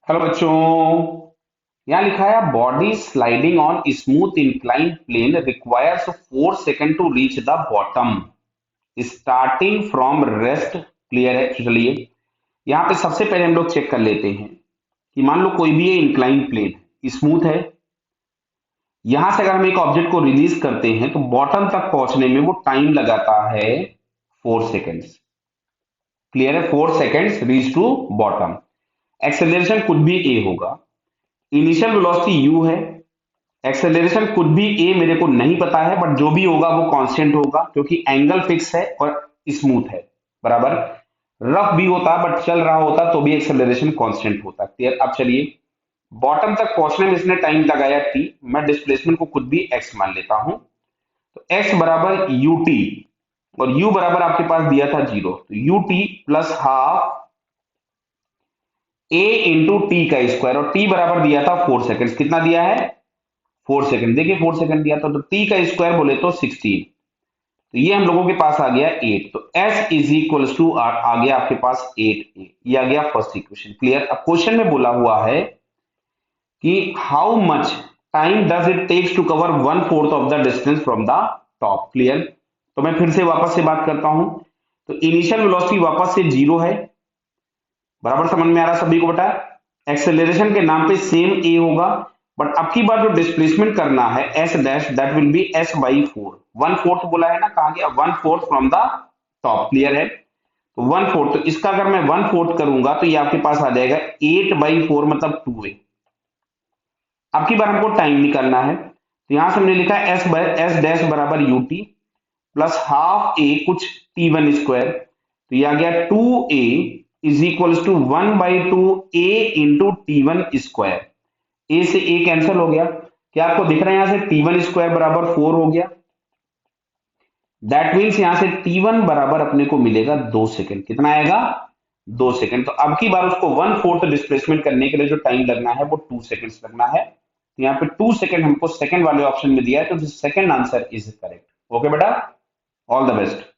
Hello बच्चों। यहाँ लिखा है body sliding on smooth incline plane requires 4 second to reach the bottom starting from rest. Clear है? तो चलिए यहाँ पे सबसे पहले हम लोग चेक कर लेते हैं कि मान लो कोई भी ये इंक्लाइन प्लेन स्मूथ है। यहां से अगर हम एक ऑब्जेक्ट को रिलीज करते हैं तो बॉटम तक पहुंचने में वो टाइम लगाता है 4 सेकेंड्स। क्लियर है? 4 seconds reach to bottom. Acceleration कुछ भी ए होगा। इनिशियल वेलोसिटी यू है। एक्सेलरेशन कुछ भी ए मेरे को नहीं पता है, बट जो भी होगा वो कांस्टेंट होगा क्योंकि एंगल फिक्स है और स्मूथ है। बराबर। रफ भी होता बट चल रहा होता तो भी एक्सेलरेशन कांस्टेंट होता। क्लियर? अब चलिए बॉटम तक पहुंचने में इसने टाइम लगाया टी। मैं डिस्प्लेसमेंट को कुछ भी एक्स मान लेता हूं। तो एक्स बराबर यू टी और यू बराबर आपके पास दिया था 0, तो you T plus half A into T का स्क्वायर और टी बराबर दिया था 4 सेकेंड। कितना दिया है? 4 सेकेंड। देखिए 4 सेकेंड दिया था तो टी का स्क्वायर बोले तो 16। तो ये हम लोगों के पास आ गया 8। तो s इज इक्वल टू आ गया आपके पास 8a। ये आ गया फर्स्ट इक्वेशन। क्लियर? अब क्वेश्चन में बोला हुआ है कि how much time does it takes to cover 1/4 of the distance from the top. Clear? तो मैं फिर से वापस से बात करता हूं। तो इनिशियल वेलोसिटी वापस से 0 है। बराबर समझ में आ रहा सभी को? बेटा एक्सेलरेशन के नाम पे सेम ए होगा, बट अब की बार जो डिस्प्लेसमेंट करना है S dash that will be S by 4। 1/4 बोला है ना, कहा गया 1/4 फ्रॉम द टॉप। क्लियर है? तो 1/4, तो इसका अगर मैं 1/4 करूंगा तो ये आपके पास आ जाएगा 8/4 मतलब 2a। अब की बार हमको टाइम निकालना है तो यहां से हमने लिखा है एस डैश बराबर U T plus half A कुछ टी1 स्क्वायर। तो ये आ गया 2a is equal to 1/2 a into T one square. A से ए कैंसिल हो गया। क्या आपको दिख रहा है? यहां से टी1 स्क्वायर बराबर 4 हो गया। दैट मीन्स यहां से टी1 बराबर अपने को मिलेगा 2 सेकेंड। कितना आएगा? 2 सेकेंड। तो अब की बार उसको 1/4 डिस्प्लेसमेंट करने के लिए जो टाइम लगना है वो 2 सेकेंड लगना है। तो यहाँ पे 2 सेकेंड हमको सेकेंड वाले ऑप्शन में दिया है, तो second answer is correct. Okay बेटा, ऑल द बेस्ट।